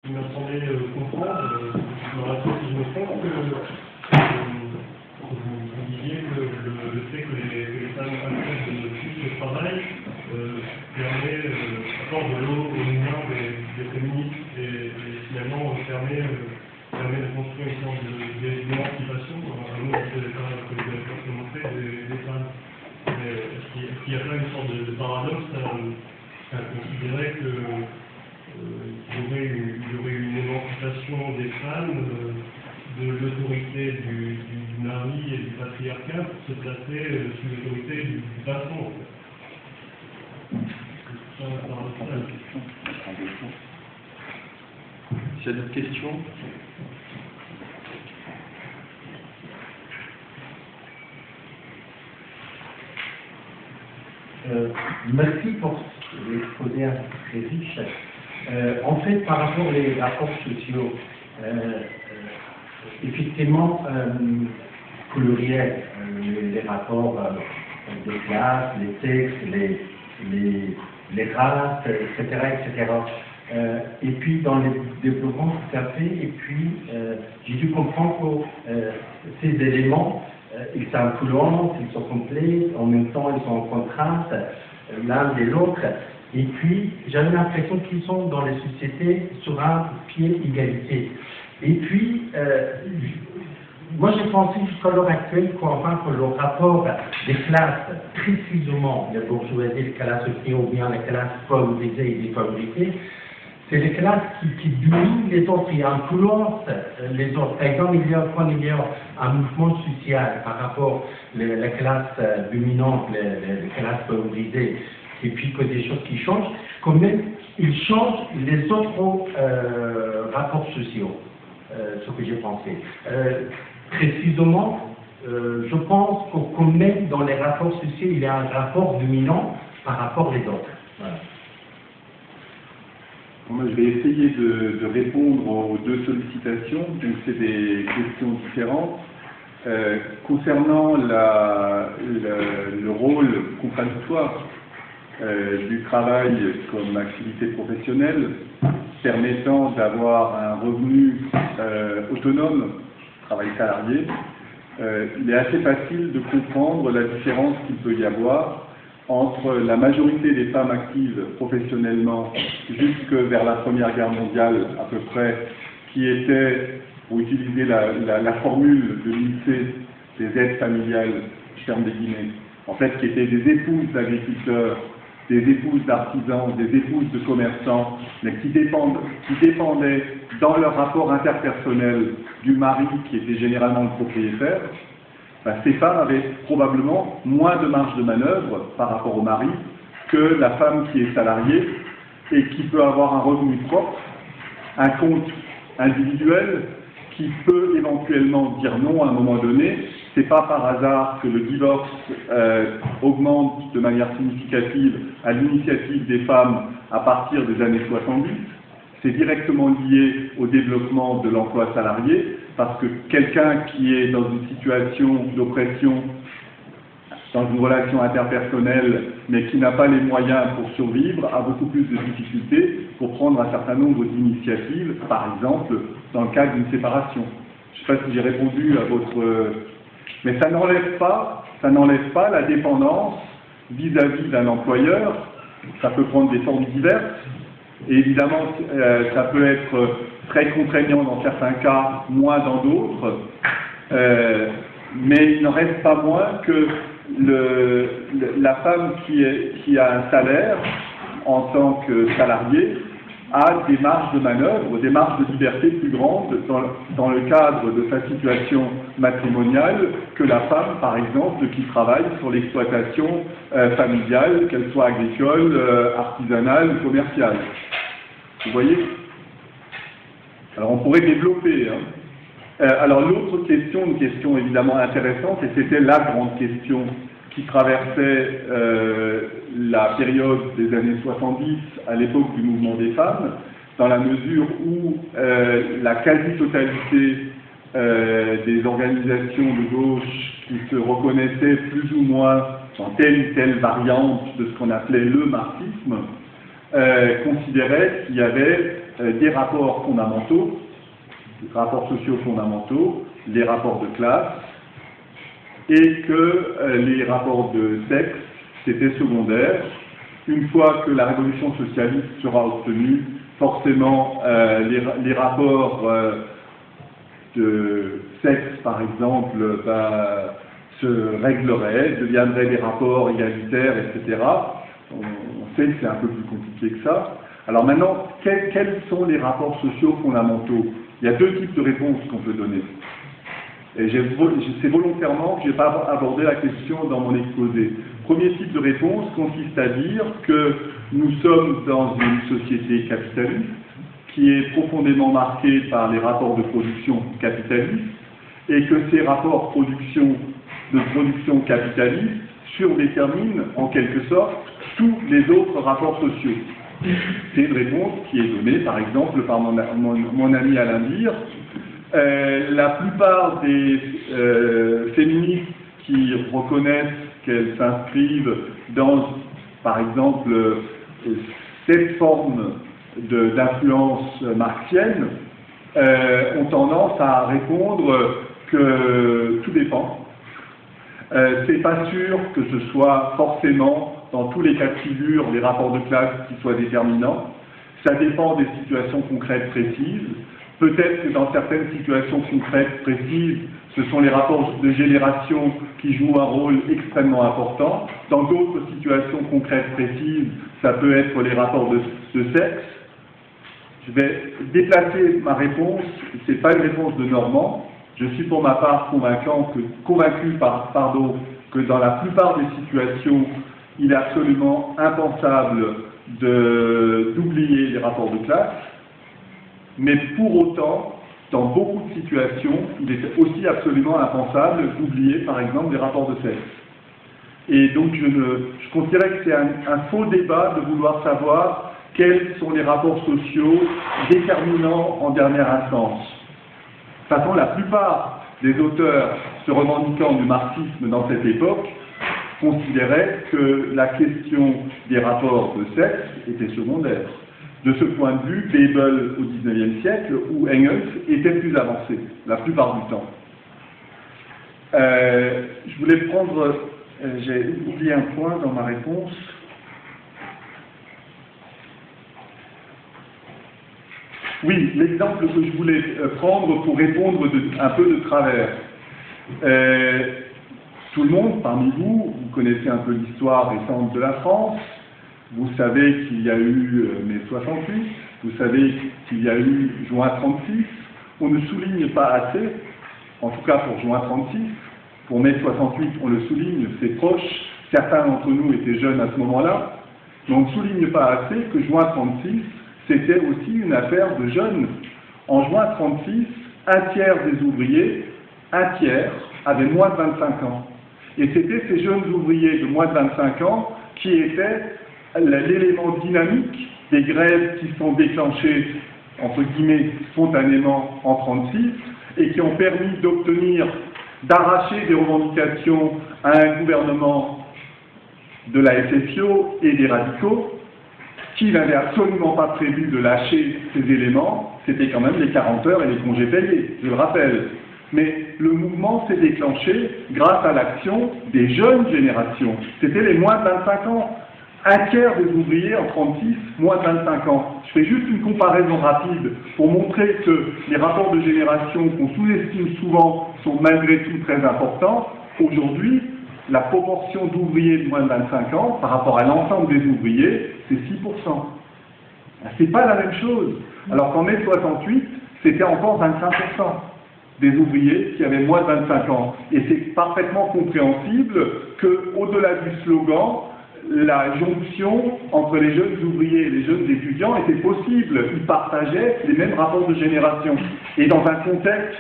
il m'a semblé comprendre, je me rappelle si je me trompe, que vous disiez que le fait que les femmes acceptent plus le travail permet, apporte de l'eau au mouvement des féministes et finalement permet de construire une sorte d'émancipation, un mot que vous avez montré, des femmes. Est-ce qu'il y a pas une sorte de paradoxe à considérer que il y aurait une émancipation des femmes de l'autorité du mari et du patriarcat pour se placer sous l'autorité du patron. C'est un paradoxal. S'il y a d'autres questions? Merci pour l'exposé très riche. En fait, par rapport aux rapports sociaux, effectivement, pluriels, les rapports des classes, les sexes, les races, etc., etc. Et puis, dans les développements, tout à fait, et puis, j'ai dû comprendre que ces éléments, ils s'influencent, ils sont complets, en même temps, ils sont en contraste l'un de l'autre. Et puis, j'avais l'impression qu'ils sont dans les sociétés sur un pied d'égalité. Et puis, moi j'ai pensé jusqu'à l'heure actuelle que le rapport des classes, précisément la bourgeoisie, les classes sociales ou bien les classes favorisées et défavorisées, c'est les classes qui dominent les autres et influencent les autres. Par exemple, il y a un mouvement social par rapport à la classe dominante, les classes favorisées, et puis que des choses qui changent, quand même, ils changent les autres rapports sociaux, ce que j'ai pensé. Précisément, je pense que quand même dans les rapports sociaux, il y a un rapport dominant par rapport aux autres. Voilà. Moi, je vais essayer de répondre aux deux sollicitations, donc c'est des questions différentes. Concernant le rôle contradictoire du travail comme activité professionnelle, permettant d'avoir un revenu autonome, travail salarié, il est assez facile de comprendre la différence qu'il peut y avoir entre la majorité des femmes actives professionnellement jusque vers la Première Guerre mondiale à peu près, qui étaient, pour utiliser la formule de l'INSEE, des aides familiales, je ferme des guillemets, en fait qui étaient des épouses d'agriculteurs, des épouses d'artisans, des épouses de commerçants, mais qui dépendaient dans leur rapport interpersonnel du mari qui était généralement le propriétaire. Ces femmes avaient probablement moins de marge de manœuvre par rapport au mari que la femme qui est salariée et qui peut avoir un revenu propre, un compte individuel, qui peut éventuellement dire non à un moment donné. C'est pas par hasard que le divorce augmente de manière significative à l'initiative des femmes à partir des années 70. C'est directement lié au développement de l'emploi salarié, parce que quelqu'un qui est dans une situation d'oppression, dans une relation interpersonnelle, mais qui n'a pas les moyens pour survivre, a beaucoup plus de difficultés pour prendre un certain nombre d'initiatives, par exemple dans le cadre d'une séparation. Je ne sais pas si j'ai répondu à votre... Mais ça n'enlève pas la dépendance vis-à-vis d'un employeur. Ça peut prendre des formes diverses. Et évidemment, ça peut être très contraignant dans certains cas, moins dans d'autres. Mais il n'en reste pas moins que la femme qui a un salaire en tant que salariée a des marges de manœuvre, des marges de liberté plus grandes dans le cadre de sa situation matrimoniale que la femme, par exemple, qui travaille sur l'exploitation familiale, qu'elle soit agricole, artisanale ou commerciale. Vous voyez? Alors on pourrait développer. Alors l'autre question, une question évidemment intéressante, et c'était la grande question qui traversait la période des années 70 à l'époque du mouvement des femmes, dans la mesure où la quasi-totalité des organisations de gauche qui se reconnaissaient plus ou moins dans telle ou telle variante de ce qu'on appelait le marxisme, considérait qu'il y avait des rapports fondamentaux, des rapports sociaux fondamentaux, les rapports de classe, et que les rapports de sexe, c'était secondaire. Une fois que la révolution socialiste sera obtenue, forcément, les rapports de sexe, par exemple, se régleraient, deviendraient des rapports égalitaires, etc. On sait que c'est un peu plus compliqué que ça. Alors maintenant, quels sont les rapports sociaux fondamentaux? Il y a deux types de réponses qu'on peut donner. Et c'est volontairement que je n'ai pas abordé la question dans mon exposé. Premier type de réponse consiste à dire que nous sommes dans une société capitaliste qui est profondément marquée par les rapports de production capitalistes et que ces rapports de production capitalistes surdéterminent en quelque sorte tous les autres rapports sociaux. C'est une réponse qui est donnée par exemple par mon ami Alain Beer. La plupart des féministes qui reconnaissent qu'elles s'inscrivent dans, par exemple, cette forme d'influence marxienne, ont tendance à répondre que tout dépend. C'est pas sûr que ce soit forcément, dans tous les cas de figure, les rapports de classe qui soient déterminants. Ça dépend des situations concrètes précises. Peut-être que dans certaines situations concrètes précises, ce sont les rapports de génération qui jouent un rôle extrêmement important. Dans d'autres situations concrètes précises, ça peut être les rapports de sexe. Je vais déplacer ma réponse, ce n'est pas une réponse de Normand. Je suis pour ma part convaincu que dans la plupart des situations, il est absolument impensable d'oublier les rapports de classe. Mais pour autant, dans beaucoup de situations, il est aussi absolument impensable d'oublier, par exemple, les rapports de sexe. Et donc, je considérais que c'est un faux débat de vouloir savoir quels sont les rapports sociaux déterminants en dernière instance. De toute façon, la plupart des auteurs se revendiquant du marxisme dans cette époque considéraient que la question des rapports de sexe était secondaire. De ce point de vue, Bebel au XIXe siècle ou Engels était plus avancé, la plupart du temps. Je voulais prendre, j'ai oublié un point dans ma réponse. Oui, l'exemple que je voulais prendre pour répondre un peu de travers. Tout le monde, parmi vous connaissez un peu l'histoire récente de la France. Vous savez qu'il y a eu mai 68, vous savez qu'il y a eu juin 36. On ne souligne pas assez, en tout cas pour juin 36. Pour mai 68, on le souligne, c'est proche. Certains d'entre nous étaient jeunes à ce moment-là. Mais on ne souligne pas assez que juin 36, c'était aussi une affaire de jeunes. En juin 36, un tiers des ouvriers, un tiers, avaient moins de 25 ans. Et c'était ces jeunes ouvriers de moins de 25 ans qui étaient l'élément dynamique des grèves qui sont déclenchées, entre guillemets, spontanément en 1936 et qui ont permis d'arracher des revendications à un gouvernement de la FFIO et des radicaux qui n'avaient absolument pas prévu de lâcher ces éléments. C'était quand même les 40 heures et les congés payés, je le rappelle. Mais le mouvement s'est déclenché grâce à l'action des jeunes générations. C'était les moins de 25 ans. Un tiers des ouvriers en 1936, moins de 25 ans. Je fais juste une comparaison rapide pour montrer que les rapports de génération qu'on sous-estime souvent sont malgré tout très importants. Aujourd'hui, la proportion d'ouvriers de moins de 25 ans par rapport à l'ensemble des ouvriers, c'est 6%. C'est pas la même chose. Alors qu'en mai 68, c'était encore 25% des ouvriers qui avaient moins de 25 ans. Et c'est parfaitement compréhensible qu'au-delà du slogan, la jonction entre les jeunes ouvriers et les jeunes étudiants était possible. Ils partageaient les mêmes rapports de génération. Et dans un contexte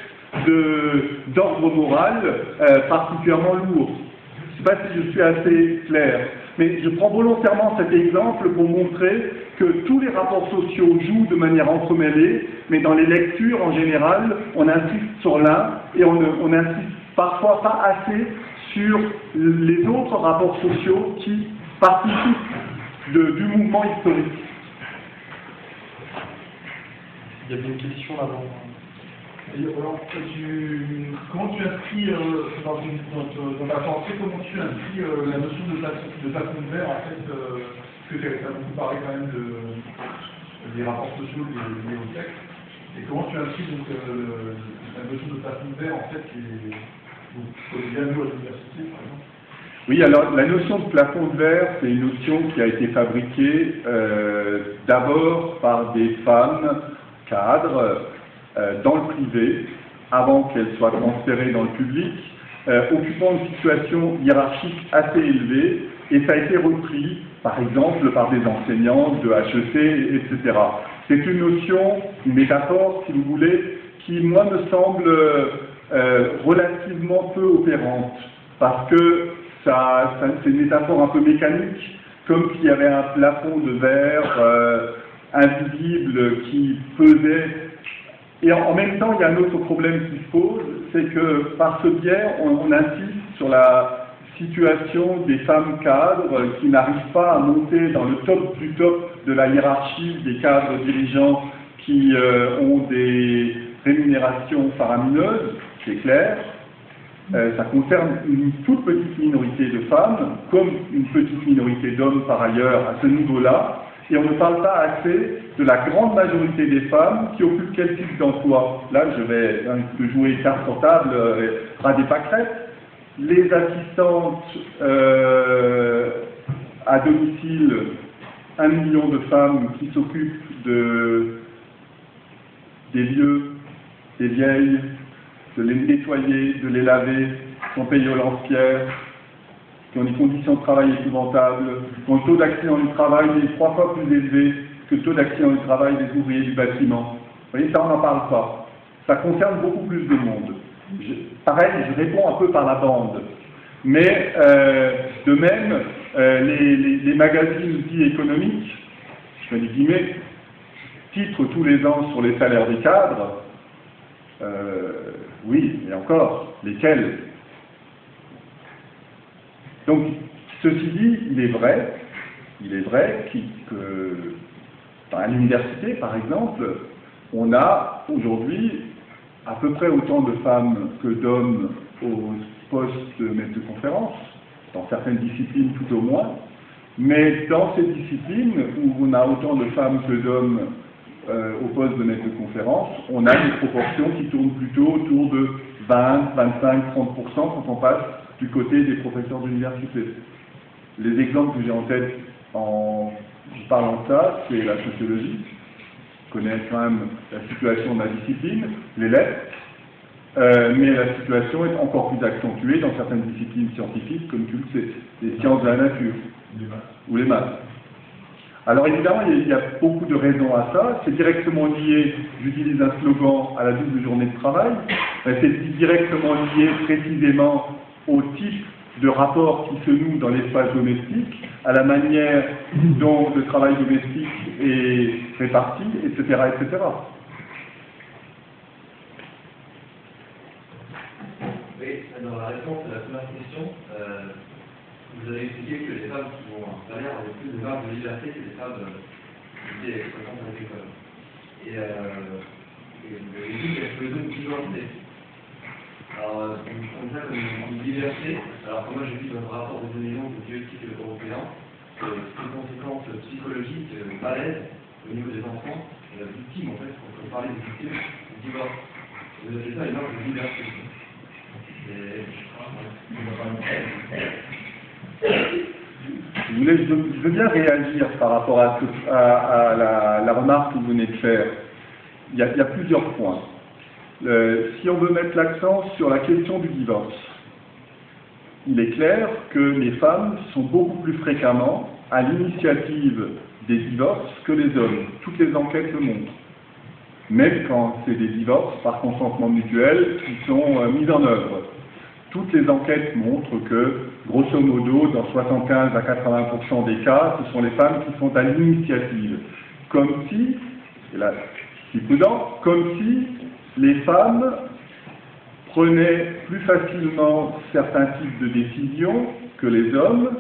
d'ordre moral particulièrement lourd. Je ne sais pas si je suis assez clair, mais je prends volontairement cet exemple pour montrer que tous les rapports sociaux jouent de manière entremêlée, mais dans les lectures en général, on insiste sur l'un et on insiste parfois pas assez sur les autres rapports sociaux qui participent du mouvement historique. Il y avait une question avant. Et alors, comment tu inscris dans ta pensée, comment tu inscris la notion de plafond de verre, en fait, parce que tu as beaucoup parlé quand même des rapports sociaux liés au sexe, et comment tu inscris donc la notion de plafond de verre, en fait, qui est bien nous à l'université, par exemple? Oui, alors la notion de plafond de verre, c'est une notion qui a été fabriquée d'abord par des femmes cadres dans le privé, avant qu'elles soient transférées dans le public, occupant une situation hiérarchique assez élevée, et ça a été repris, par exemple, par des enseignantes de HEC, etc. C'est une notion, une métaphore, si vous voulez, qui, moi, me semble relativement peu opérante, parce que c'est une métaphore un peu mécanique, comme s'il y avait un plafond de verre invisible qui pesait. Et en même temps, il y a un autre problème qui se pose, c'est que par ce biais, on insiste sur la situation des femmes cadres qui n'arrivent pas à monter dans le top du top de la hiérarchie des cadres dirigeants qui ont des rémunérations faramineuses, c'est clair. Ça concerne une toute petite minorité de femmes, comme une petite minorité d'hommes par ailleurs à ce niveau-là, et on ne parle pas assez de la grande majorité des femmes qui occupent quel type d'emploi. Là, je vais jouer carte sur table, ras des pâquerettes. Les assistantes à domicile, 1 million de femmes qui s'occupent des lieux, des vieilles, de les nettoyer, de les laver, qui sont payées au lance-pierre, qui ont des conditions de travail épouvantables, qui ont le taux d'accident du travail 3 fois plus élevé que le taux d'accident du travail des ouvriers du bâtiment. Vous voyez, ça on n'en parle pas. Ça concerne beaucoup plus de monde. Pareil, je réponds un peu par la bande. Mais de même, les magazines dits économiques, je mets des guillemets, titrent tous les ans sur les salaires des cadres. Oui, et encore, lesquels? Donc, ceci dit, il est vrai que dans l'université, par exemple, on a aujourd'hui à peu près autant de femmes que d'hommes au poste de maître de conférence, dans certaines disciplines tout au moins, mais dans ces disciplines où on a autant de femmes que d'hommes au poste de maître de conférence, on a des proportions qui tournent plutôt autour de 20, 25, 30% quand on passe du côté des professeurs d'université. Les exemples que j'ai en tête en parlant de ça, c'est la sociologie, connaître quand même la situation de la discipline, les lettres, mais la situation est encore plus accentuée dans certaines disciplines scientifiques, comme tu le sais, les sciences de la nature, ou les maths. Alors évidemment, il y a beaucoup de raisons à ça. C'est directement lié, j'utilise un slogan, à la double journée de travail. C'est directement lié précisément au type de rapport qui se noue dans l'espace domestique, à la manière dont le travail domestique est réparti, etc., etc. Oui, dans la réponse à la première question, vous avez expliqué que les femmes qui ont un salaire avaient plus de marge de liberté que les femmes qui étaient exploitantes agricoles. Et vous avez dit qu'elles pouvaient donc divorcer. Alors, on ça comme une liberté, alors que moi j'ai vu dans le rapport des données longues du bioéthique européen, c'est une conséquence psychologique malaise au niveau des enfants, et la victime en fait, quand on parlait des victimes, du divorce. Vous avez ça une marge de liberté. Je veux bien réagir par rapport à la remarque que vous venez de faire. Il y a plusieurs points. Si on veut mettre l'accent sur la question du divorce, il est clair que les femmes sont beaucoup plus fréquemment à l'initiative des divorces que les hommes. Toutes les enquêtes le montrent. Même quand c'est des divorces par consentement mutuel qui sont mis en œuvre. Toutes les enquêtes montrent que, grosso modo, dans 75 à 80% des cas, ce sont les femmes qui sont à l'initiative. Comme si, et là, c'est prudent, comme si les femmes prenaient plus facilement certains types de décisions que les hommes,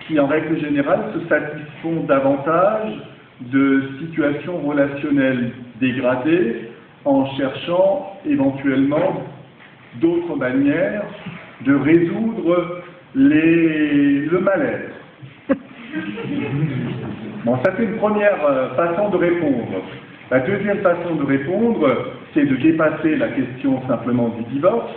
qui en règle générale se satisfont davantage de situations relationnelles dégradée en cherchant éventuellement d'autres manières de résoudre le malaise. Bon, ça c'est une première façon de répondre. La deuxième façon de répondre, c'est de dépasser la question simplement du divorce.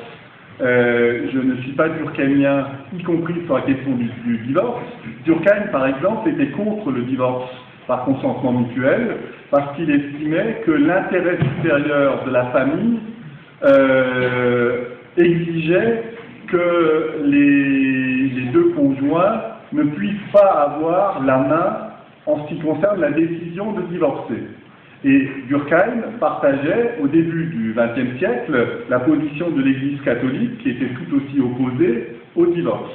Je ne suis pas durkheimien, y compris sur la question du divorce. Durkheim, par exemple, était contre le divorce par consentement mutuel, parce qu'il estimait que l'intérêt supérieur de la famille exigeait que les deux conjoints ne puissent pas avoir la main en ce qui concerne la décision de divorcer. Et Durkheim partageait, au début du XXe siècle, la position de l'Église catholique, qui était tout aussi opposée au divorce.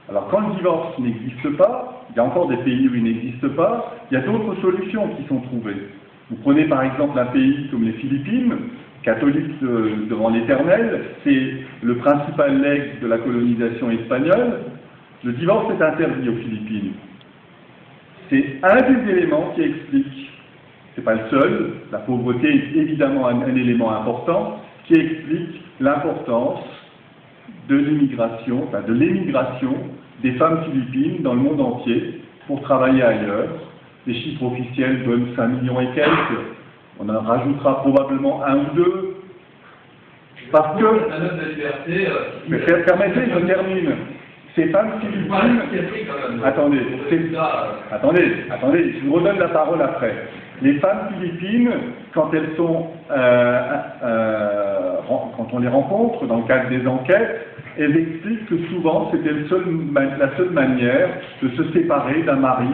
Alors, quand le divorce n'existe pas, il y a encore des pays où il n'existe pas, il y a d'autres solutions qui sont trouvées. Vous prenez par exemple un pays comme les Philippines, catholique devant l'Éternel, c'est le principal legs de la colonisation espagnole. Le divorce est interdit aux Philippines. C'est un des éléments qui explique, c'est pas le seul, la pauvreté est évidemment un élément important, qui explique l'importance de l'immigration, enfin de l'émigration des femmes philippines dans le monde entier pour travailler ailleurs. Les chiffres officiels donnent 5 millions et quelques, on en rajoutera probablement 1 ou 2, parce que... La note de liberté... Mais permettez, je termine. Ces femmes philippines... Attendez, je vous redonne la parole après. Les femmes philippines, quand elles sont... quand on les rencontre dans le cadre des enquêtes, elles expliquent que souvent c'était la seule manière de se séparer d'un mari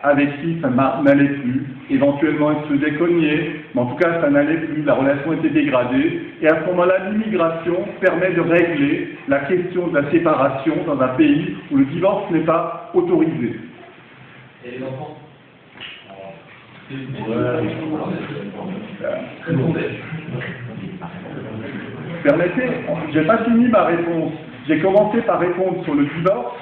avec qui ça n'allait plus. Éventuellement, elles se faisaient cogner, mais en tout cas, ça n'allait plus, la relation était dégradée. Et à ce moment-là, l'immigration permet de régler la question de la séparation dans un pays où le divorce n'est pas autorisé. Et les enfants? Permettez, j'ai pas fini ma réponse. J'ai commencé par répondre sur le divorce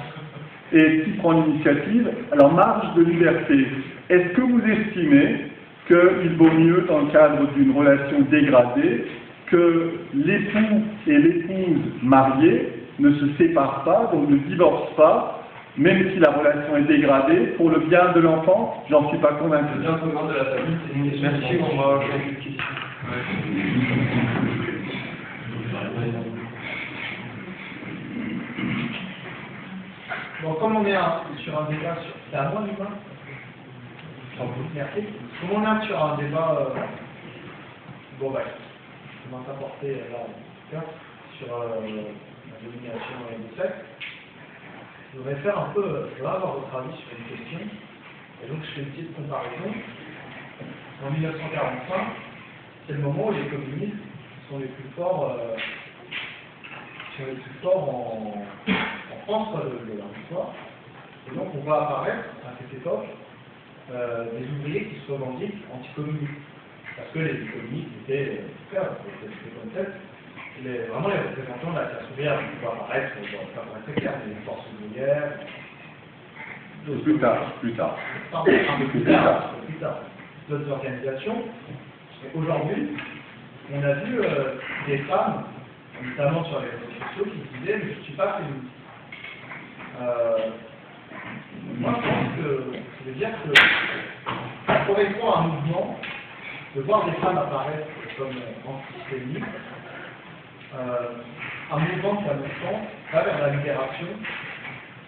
et qui prend l'initiative. Alors, marge de liberté. Est-ce que vous estimez qu'il vaut mieux, dans le cadre d'une relation dégradée, que l'époux et l'épouse mariés ne se séparent pas, donc ne divorcent pas, même si la relation est dégradée, pour le bien de l'enfant? J'en suis pas convaincu. Le bien commun de la famille, c'est une question. Merci, on va changer de question. Bon, comme on est sur un débat sur... C'est à moi, du coup. Merci. Comme on est sur un débat global, qui va s'apporter là, en tout cas, sur la domination des sexes, je voudrais faire un peu... Je voudrais avoir votre avis sur une question. Et donc, je fais une petite comparaison. En 1945, c'est le moment où les communistes sont les plus forts... en France de leur histoire. Et donc on va apparaître à cette époque des ouvriers qui se revendiquent anticommunistes. Parce que les communistes étaient comme tel, vraiment les représentants de la classe ouvrière. On va apparaître, pas pour être très clair, les forces ouvrières. Plus tard. Un peu plus tard. D'autres organisations. Et aujourd'hui, on a vu des femmes, notamment sur les réseaux sociaux, qui disaient « mais je ne suis pas féministe ». Moi, je pense que ça veut dire que ça correspond à un mouvement de voir des femmes apparaître comme antiféministes, un mouvement qui, à mon sens, va vers la libération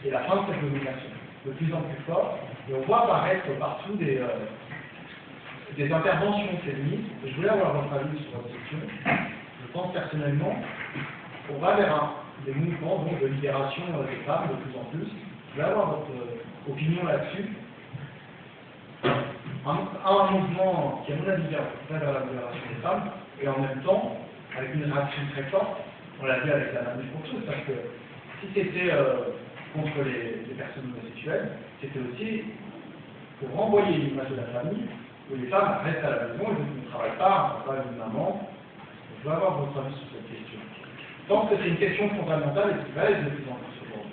et la fin de cette domination, de plus en plus fort, et on voit apparaître partout des interventions féministes. Je voulais avoir votre avis sur votre question. Je pense personnellement qu'on va vers des mouvements donc, de libération des femmes de plus en plus. Je voulais avoir votre opinion là-dessus. Un mouvement qui, à mon avis, va vers la libération des femmes, et en même temps, avec une réaction très forte, on l'a vu avec la manif pour tous, parce que si c'était contre les personnes homosexuelles, c'était aussi pour renvoyer l'image de la famille, où les femmes restent à la maison, et ne travaillent pas, un papa, une maman. Je veux avoir votre avis sur cette question. Je pense que c'est une question fondamentale et qui va être de plus en plus souvent.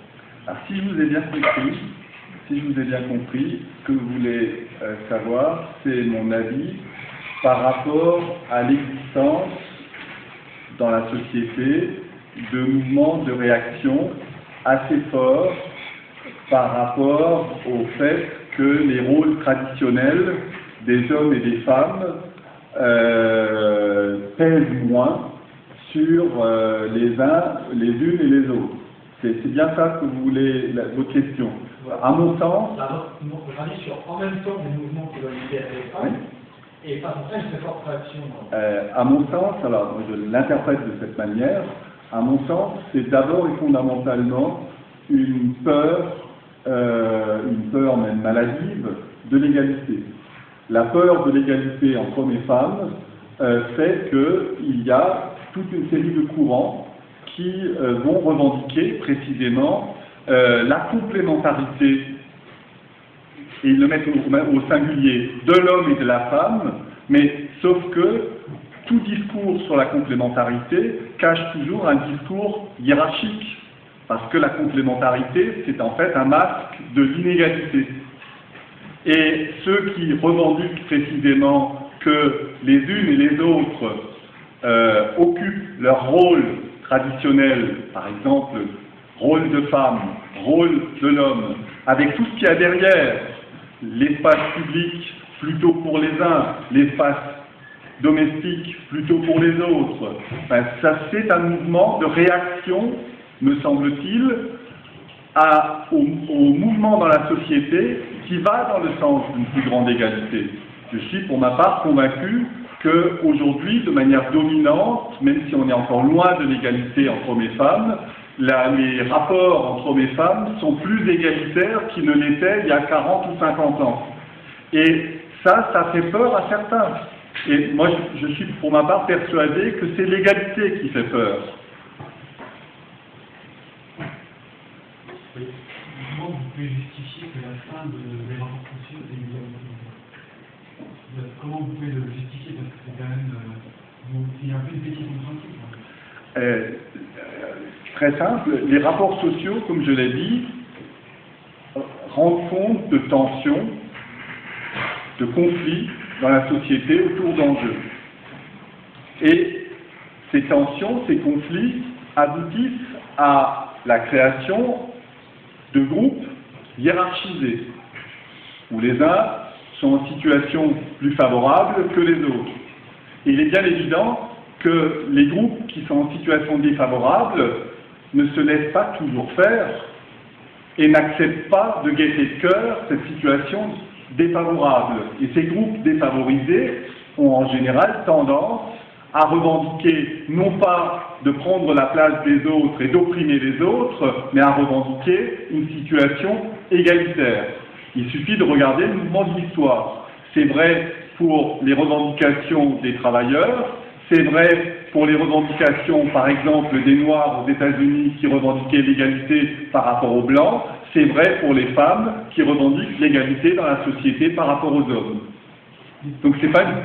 Alors, si je vous ai bien compris, ce que vous voulez savoir, c'est mon avis par rapport à l'existence dans la société de mouvements de réaction assez forts par rapport au fait que les rôles traditionnels des hommes et des femmes pèsent moins sur les unes et les autres. C'est bien ça que vous voulez, votre question. À mon sens... On dit sur en même temps des mouvements qui veulent libérer les femmes, et pas pour ça une très forte réaction. À mon sens, alors je l'interprète de cette manière, à mon sens, c'est d'abord et fondamentalement une peur même maladive de l'égalité. La peur de l'égalité entre hommes et femmes fait qu'il y a toute une série de courants qui vont revendiquer précisément la complémentarité, et ils le mettent au singulier, de l'homme et de la femme, mais sauf que tout discours sur la complémentarité cache toujours un discours hiérarchique, parce que la complémentarité, c'est en fait un masque de l'inégalité. Et ceux qui revendiquent précisément que les unes et les autres occupent leur rôle traditionnel, par exemple, rôle de femme, rôle de l'homme, avec tout ce qu'il y a derrière, l'espace public plutôt pour les uns, l'espace domestique plutôt pour les autres, ben, ça c'est un mouvement de réaction, me semble-t-il, au mouvement dans la société qui va dans le sens d'une plus grande égalité. Je suis pour ma part convaincu qu'aujourd'hui, de manière dominante, même si on est encore loin de l'égalité entre hommes et femmes, les rapports entre hommes et femmes sont plus égalitaires qu'ils ne l'étaient il y a 40 ou 50 ans. Et ça fait peur à certains. Et moi, je suis pour ma part persuadé que c'est l'égalité qui fait peur. Oui. Comment vous pouvez justifier que la fin des rapports sociaux est inégalité? Comment vous pouvez le justifier? Parce que c'est quand même... il y a un peu une bêtise en principe. Très simple, les rapports sociaux, comme je l'ai dit, rendent compte de tensions, de conflits dans la société autour d'enjeux. Et ces tensions, ces conflits aboutissent à la création de groupes hiérarchisés, où les uns sont en situation plus favorable que les autres. Et il est bien évident que les groupes qui sont en situation défavorable ne se laissent pas toujours faire et n'acceptent pas de gaieté de cœur cette situation défavorable. Et ces groupes défavorisés ont en général tendance à revendiquer non pas de prendre la place des autres et d'opprimer les autres, mais à revendiquer une situation égalitaire. Il suffit de regarder le mouvement de l'histoire. C'est vrai pour les revendications des travailleurs, c'est vrai pour les revendications, par exemple, des Noirs aux États-Unis qui revendiquaient l'égalité par rapport aux Blancs, c'est vrai pour les femmes qui revendiquent l'égalité dans la société par rapport aux hommes. Donc ce n'est pas une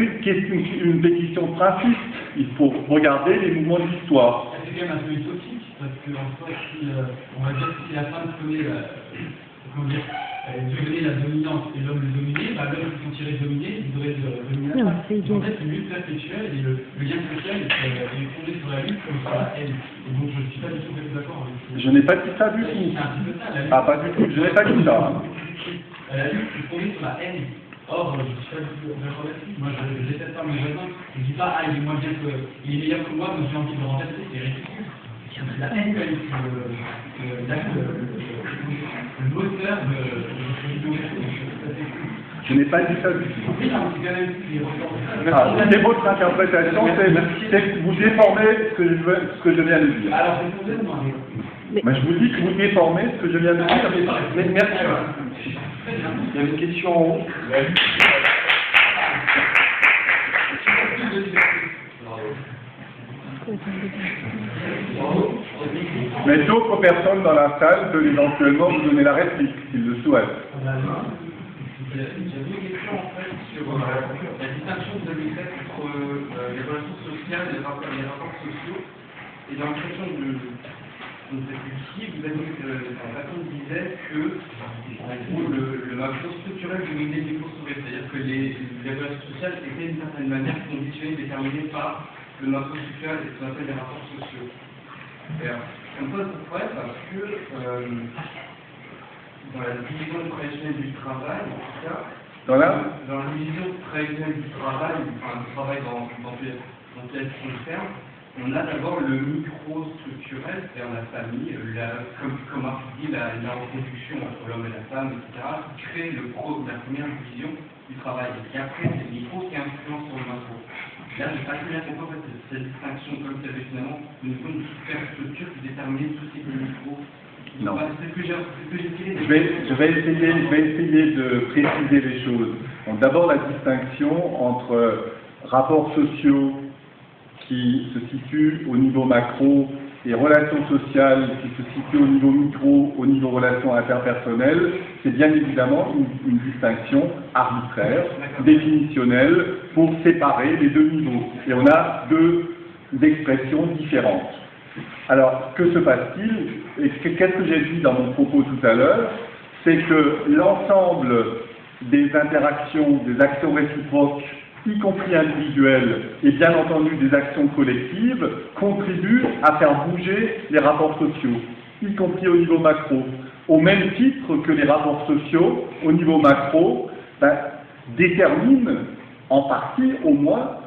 pétition de principe, il faut regarder les mouvements de l'histoire. C'est quand même un peu utopique, parce qu'en soi, si, on va dire si la femme connaît devenir la dominante et l'homme le dominé, bah, l'homme qui sont tirés de dominer, il devrait dominer la femme. En fait, c'est une lutte perpétuelle et le lien social est fondé sur la lutte comme sur la haine. Et donc je ne suis pas du tout d'accord avec ça. Je n'ai pas dit ça du tout. C'est un petit peu ça, la lutte. Ah, pas du tout, je n'ai pas dit ça. La lutte est fondée sur la haine. Or, je ne suis pas du tout d'accord là-dessus. Moi, je ne déteste pas mon voisin. Je ne dis pas, il est moins bien que... Il est meilleur que moi, donc j'ai envie de le renverser. C'est ridicule. La haine, quand même, le moteur de je n'ai pas dit ça du tout. Oui, non, c'est quand même c'est votre interprétation, c'est que vous déformez ce que je viens de dire. Alors, c'est pour moi. Mais je vous dis que vous déformez ce que je viens de dire. Mais merci. Il y a une question en haut. Mais d'autres personnes dans la salle peuvent éventuellement vous donner la réplique, s'ils le souhaitent. J'avais une question en fait sur la distinction que vous avez faite entre les relations sociales et les rapports sociaux et dans la question ne sais plus qui, vous avez dit que la personne disait que, en gros, le macro structurel dominait le micro-structurel, c'est-à-dire que les relations sociales étaient d'une certaine manière conditionnées, déterminées par le macro structurel et ce qu'on appelle les rapports sociaux. Et alors, ça me pose un problème parce que dans la division traditionnelle du travail, en tout cas, dans la division traditionnelle du travail dans quel terme, on a d'abord le micro-structurel, c'est-à-dire la famille, comme Marx dit, la reproduction entre l'homme et la femme, etc., qui crée la première division du travail. Et après, c'est le micro qui influence sur le macro. Là, je n'ai pas très bien compris en fait, cette distinction, comme il y avait finalement une zone de superstructure qui déterminait tout ce qui est le micro. Non. C'est ce que j'ai tiré. Je vais essayer de préciser les choses. Donc, d'abord, la distinction entre rapports sociaux qui se situent au niveau macro et relations sociales qui se situent au niveau micro, au niveau relations interpersonnelles, c'est bien évidemment une distinction arbitraire, définitionnelle, pour séparer les deux niveaux. Et on a deux expressions différentes. Alors, que se passe-t-il? Et qu'est-ce que j'ai dit dans mon propos tout à l'heure? C'est que l'ensemble des interactions, des actions réciproques, y compris individuelles, et bien entendu des actions collectives, contribuent à faire bouger les rapports sociaux, y compris au niveau macro. Au même titre que les rapports sociaux, au niveau macro, déterminent en partie au moins,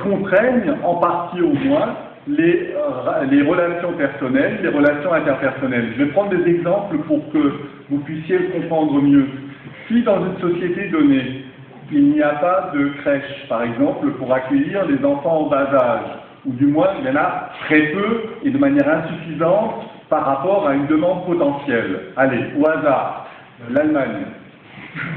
contraignent en partie au moins, les relations personnelles, les relations interpersonnelles. Je vais prendre des exemples pour que vous puissiez le comprendre mieux. Si dans une société donnée, il n'y a pas de crèche, par exemple, pour accueillir les enfants en bas âge, ou du moins il y en a très peu et de manière insuffisante par rapport à une demande potentielle. Allez, au hasard, l'Allemagne.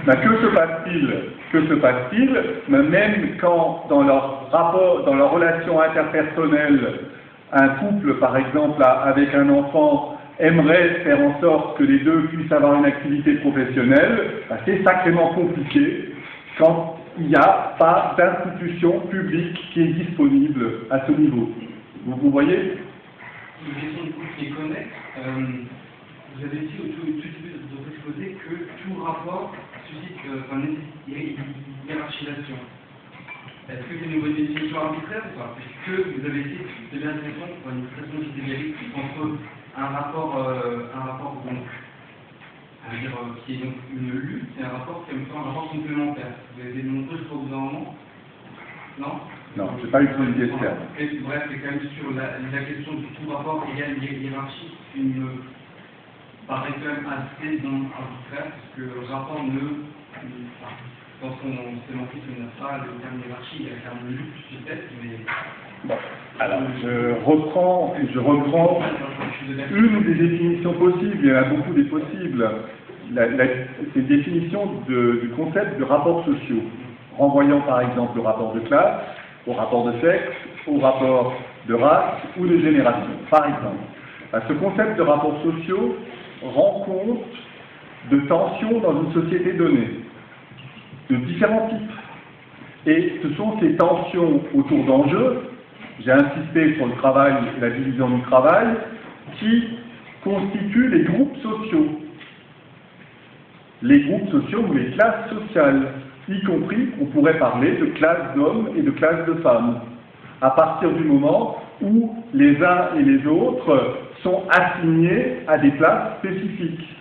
Que se passe-t-il? Que se passe-t-il? Même quand dans leur rapport, dans leur relation interpersonnelle, un couple, par exemple, avec un enfant, aimerait faire en sorte que les deux puissent avoir une activité professionnelle, c'est sacrément compliqué quand il n'y a pas d'institution publique qui est disponible à ce niveau. Vous voyez? Une question du coup qui est connexe. Vous avez dit au tout début de votre exposé que tout rapport suscite une hiérarchisation. Est-ce que c'est une nouvelle définition arbitraire ou pas? Est-ce que vous avez dit, c'est bien l'impression pour une expression qui est entre un rapport donc, qui est donc une lutte et un rapport qui est en même temps un rapport complémentaire? Vous avez démontré jusqu'au bout d'un moment? Non? Non, je n'ai pas utilisé ce terme. Bref, c'est quand même sur la question du tout rapport égal hiérarchie qui me paraît quand même assez non arbitraire, parce que le rapport dans son sémantique, il n'y a pas le terme hiérarchie, il y a le terme lutte peut-être, mais... Bon, alors, je reprends une des définitions possibles, il y en a beaucoup des possibles. C'est une définition du concept de rapports sociaux, renvoyant par exemple au rapport de classe, au rapport de sexe, au rapport de race ou de génération. Par exemple, ce concept de rapports sociaux rend compte de tensions dans une société donnée, de différents types. Et ce sont ces tensions autour d'enjeux, j'ai insisté sur le travail et la division du travail, qui constituent les groupes sociaux. Les groupes sociaux ou les classes sociales, y compris, on pourrait parler de classes d'hommes et de classes de femmes, à partir du moment où les uns et les autres sont assignés à des places spécifiques.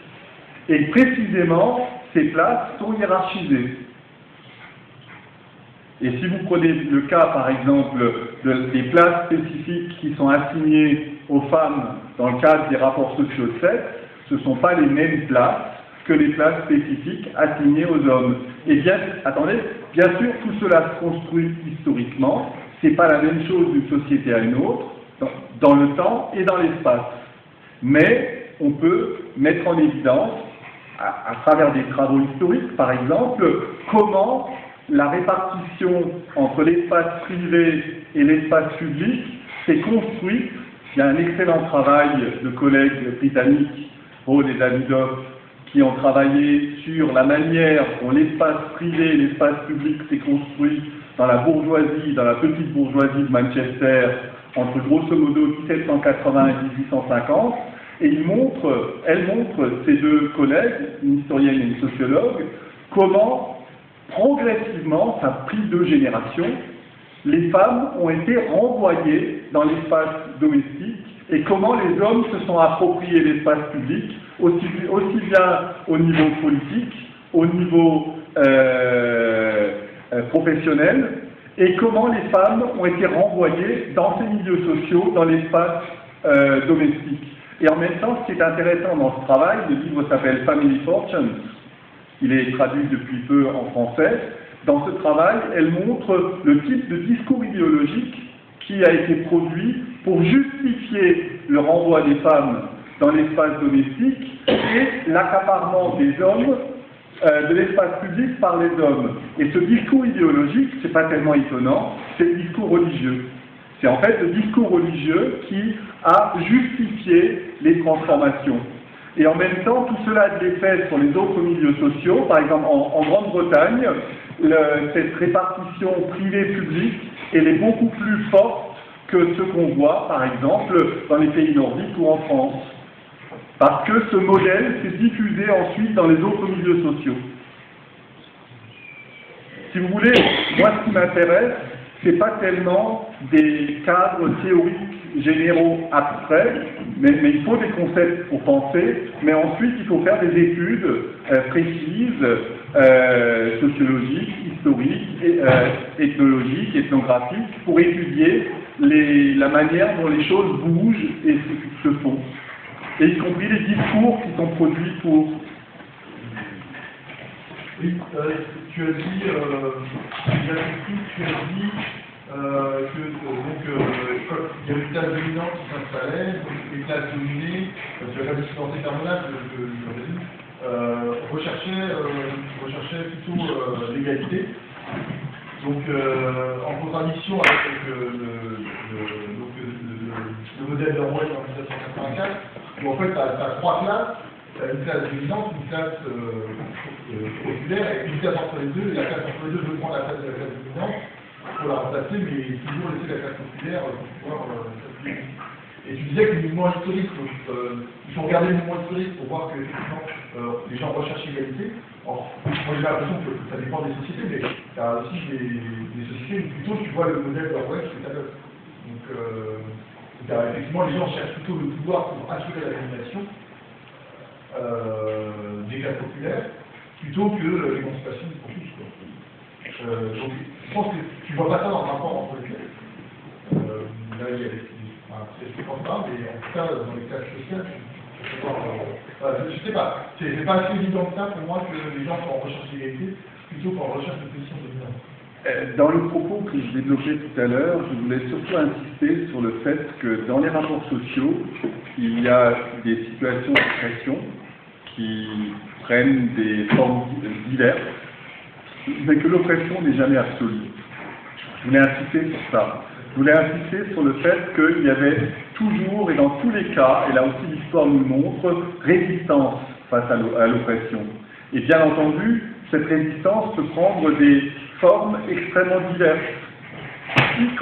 Et précisément, ces places sont hiérarchisées. Et si vous prenez le cas, par exemple, des places spécifiques qui sont assignées aux femmes dans le cadre des rapports sociaux de sexe, ce ne sont pas les mêmes places que les places spécifiques assignées aux hommes. Et bien, attendez, bien sûr, tout cela se construit historiquement, ce n'est pas la même chose d'une société à une autre, dans le temps et dans l'espace. Mais on peut mettre en évidence, à travers des travaux historiques, par exemple, comment la répartition entre l'espace privé et l'espace public s'est construite. Il y a un excellent travail de collègues britanniques, Hall et Davidoff, qui ont travaillé sur la manière dont l'espace privé et l'espace public s'est construit dans la bourgeoisie, dans la petite bourgeoisie de Manchester entre grosso modo 1780 et 1850, et elle montre, ces deux collègues, une historienne et une sociologue, comment progressivement, ça a pris 2 générations, les femmes ont été renvoyées dans l'espace domestique et comment les hommes se sont appropriés l'espace public, aussi bien au niveau politique, au niveau professionnel, et comment les femmes ont été renvoyées dans ces milieux sociaux, dans l'espace domestique. Et en même temps, ce qui est intéressant dans ce travail, le livre s'appelle Family Fortunes, il est traduit depuis peu en français. Dans ce travail, elle montre le type de discours idéologique qui a été produit pour justifier le renvoi des femmes dans l'espace domestique et l'accaparement des hommes de l'espace public par les hommes. Et ce discours idéologique, c'est pas tellement étonnant, c'est le discours religieux. C'est en fait le discours religieux qui a justifié les transformations. Et en même temps, tout cela a de l'effet sur les autres milieux sociaux. Par exemple, en Grande-Bretagne, cette répartition privée-publique, elle est beaucoup plus forte que ce qu'on voit, par exemple, dans les pays nordiques ou en France. Parce que ce modèle s'est diffusé ensuite dans les autres milieux sociaux. Si vous voulez, moi ce qui m'intéresse, c'est pas tellement des cadres théoriques généraux abstraits, mais il faut des concepts pour penser, mais ensuite il faut faire des études précises, sociologiques, historiques, ethnologiques, ethnographiques, pour étudier la manière dont les choses bougent et se font, et y compris les discours qui sont produits pour... Oui, tu as dit, comme il y avait une classe dominante qui s'installait, donc les classes dominées, tu n'as pas dit dans ces termes-là, recherchaient plutôt l'égalité. Donc, en contradiction avec le modèle de Orwell en 1984, où en fait, tu as 3 classes. Une classe dominante, une classe populaire et une classe entre les deux, et la classe entre les deux veut prendre la place de la classe dominante pour la remplacer, mais toujours laisser la classe populaire pour pouvoir s'appuyer. Et tu disais que les mouvements historiques, il faut regarder les mouvements historiques pour voir que effectivement, les gens recherchent l'égalité. Moi j'ai l'impression que ça dépend des sociétés, mais tu as aussi des sociétés où plutôt tu vois le modèle d'Orwell qui est à l'œuvre. Donc effectivement les gens cherchent plutôt le pouvoir pour assurer la domination. Des classes populaires, plutôt que l'émancipation pour tous. Donc, je pense que tu ne vois pas ça dans le rapport entre les classes. Là, il y a je ne pense pas, mais en tout cas, dans les classes sociales, je ne sais pas. C'est pas assez évident que ça pour moi que les gens sont en recherche d'égalité, plutôt qu'en recherche de position dominante. Dans le propos que je développais tout à l'heure, je voulais surtout insister sur le fait que dans les rapports sociaux, il y a des situations de pression qui prennent des formes diverses, mais que l'oppression n'est jamais absolue. Je voulais insister sur ça. Je voulais insister sur le fait qu'il y avait toujours, et dans tous les cas, et là aussi l'histoire nous le montre, résistance face à l'oppression. Et bien entendu, cette résistance peut prendre des formes extrêmement diverses, y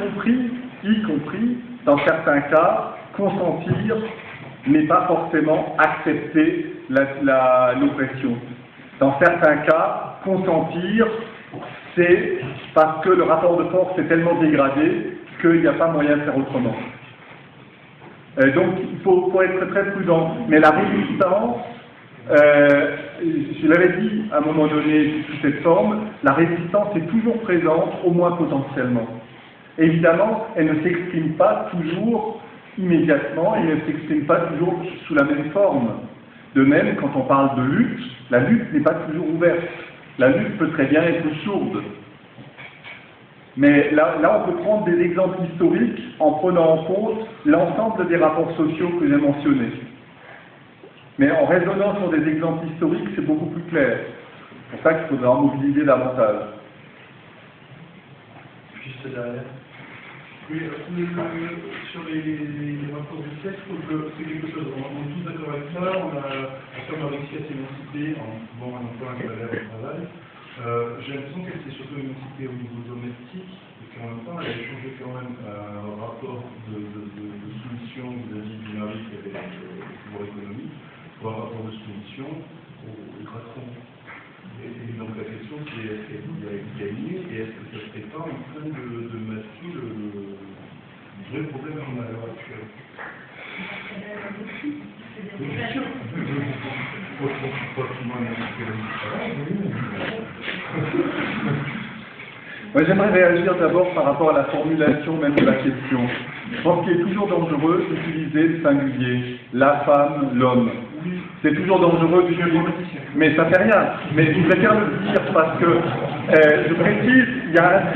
compris, dans certains cas, consentir, mais pas forcément accepter l'oppression. Dans certains cas, consentir, c'est parce que le rapport de force est tellement dégradé qu'il n'y a pas moyen de faire autrement. Donc il faut être très prudent. Mais la résistance, je l'avais dit à un moment donné sous cette forme, la résistance est toujours présente, au moins potentiellement. Évidemment, elle ne s'exprime pas toujours immédiatement, et elle ne s'exprime pas toujours sous la même forme. De même, quand on parle de lutte, la lutte n'est pas toujours ouverte. La lutte peut très bien être sourde. Mais là, on peut prendre des exemples historiques en prenant en compte l'ensemble des rapports sociaux que j'ai mentionnés. Mais en raisonnant sur des exemples historiques, c'est beaucoup plus clair. C'est pour ça qu'il faudra en mobiliser davantage. Juste derrière. Oui, sur les rapports du sexe, c'est quelque chose, on est tous d'accord avec ça, on a réussi à s'émanciper en trouvant un emploi intérieur au travail. J'ai l'impression qu'elle s'est surtout émancipée au niveau domestique, et qu'en même temps, elle a changé quand même un rapport de soumission vis-à-vis du mari qui avait le pouvoir économique, soit un rapport de soumission au patron. Et donc la question c'est est-ce qu'il y a gagné et est-ce que ça ne serait pas en train de masquer le vrai problème qu'on a à l'heure actuelle? Bien sûr. Moi, j'aimerais réagir d'abord par rapport à la formulation même de la question. Je pense qu'il est toujours dangereux d'utiliser le singulier, la femme, l'homme. C'est toujours dangereux d'utiliser, mais ça fait rien. Mais je préfère le dire parce que, je précise, il y a un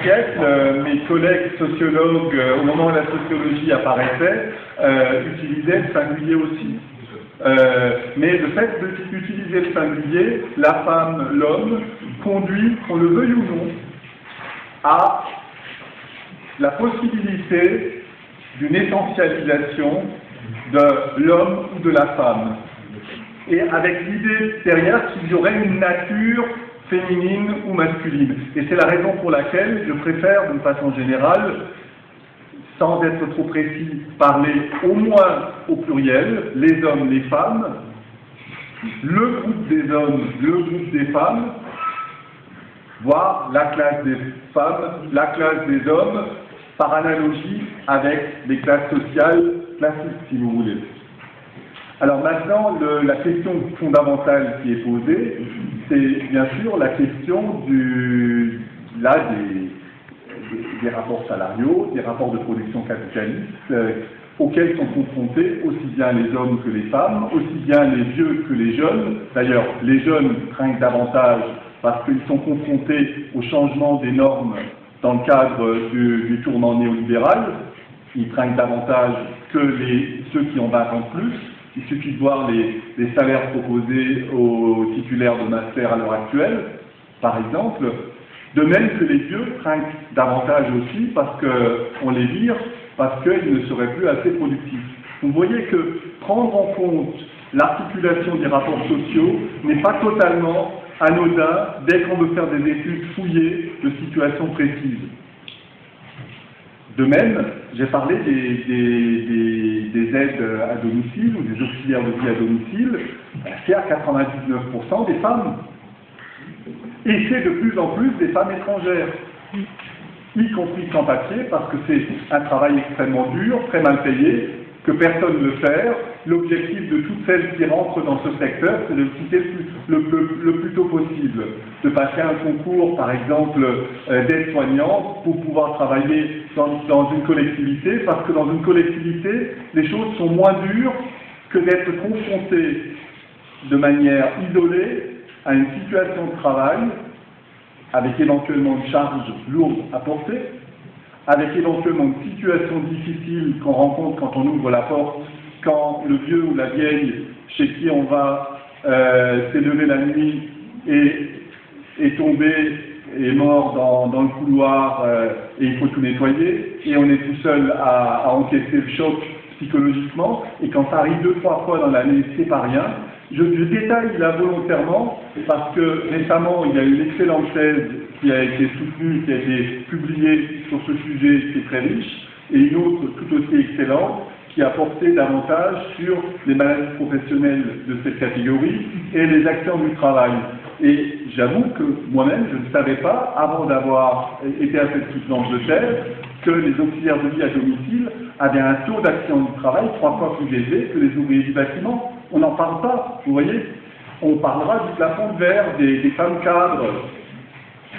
siècle, mes collègues sociologues, au moment où la sociologie apparaissait, utilisaient le singulier aussi. Mais le fait d'utiliser le singulier, la femme, l'homme, conduit, qu'on le veuille ou non, à la possibilité d'une essentialisation de l'homme ou de la femme. Et avec l'idée derrière qu'il y aurait une nature féminine ou masculine. Et c'est la raison pour laquelle je préfère, d'une façon générale, sans être trop précis, parler au moins au pluriel, les hommes, les femmes, le groupe des hommes, le groupe des femmes, voire la classe des femmes, la classe des hommes, par analogie avec les classes sociales classiques, si vous voulez. Alors maintenant, la question fondamentale qui est posée, c'est bien sûr la question des rapports salariaux, des rapports de production capitaliste auxquels sont confrontés aussi bien les hommes que les femmes, aussi bien les vieux que les jeunes. D'ailleurs, les jeunes craignent davantage parce qu'ils sont confrontés au changement des normes dans le cadre du tournant néolibéral. Ils craignent davantage que ceux qui ont 20 ans de plus. Il suffit de voir les salaires proposés aux titulaires de master à l'heure actuelle, par exemple. De même que les vieux craignent davantage aussi parce qu'on les vire, parce qu'ils ne seraient plus assez productifs. Vous voyez que prendre en compte l'articulation des rapports sociaux n'est pas totalement anodin dès qu'on veut faire des études fouillées de situations précises. De même, j'ai parlé des aides à domicile ou des auxiliaires de vie à domicile, c'est à 99% des femmes. Et c'est de plus en plus des femmes étrangères, y compris sans papier, parce que c'est un travail extrêmement dur, très mal payé, que personne ne veut faire. L'objectif de toutes celles qui rentrent dans ce secteur, c'est de le quitter le plus tôt possible, de passer un concours, par exemple, d'aide-soignante pour pouvoir travailler dans une collectivité, parce que dans une collectivité, les choses sont moins dures que d'être confronté de manière isolée à une situation de travail, avec éventuellement une charge lourde à porter, avec éventuellement une situation difficile qu'on rencontre quand on ouvre la porte, quand le vieux ou la vieille chez qui on va s'est levé la nuit et est tombé, est mort dans le couloir et il faut tout nettoyer, et on est tout seul à encaisser le choc psychologiquement, et quand ça arrive 2-3 fois dans l'année, c'est pas rien. Je détaille là volontairement parce que récemment il y a une excellente thèse qui a été soutenue, qui a été publiée sur ce sujet qui est très riche, et une autre tout aussi excellente qui a porté davantage sur les maladies professionnelles de cette catégorie et les accidents du travail. Et j'avoue que moi-même je ne savais pas, avant d'avoir été à cette soutenance de thèse, que les auxiliaires de vie à domicile avaient un taux d'accident du travail 3 fois plus élevé que les ouvriers du bâtiment. On n'en parle pas, vous voyez. On parlera du plafond de verre, des femmes cadres.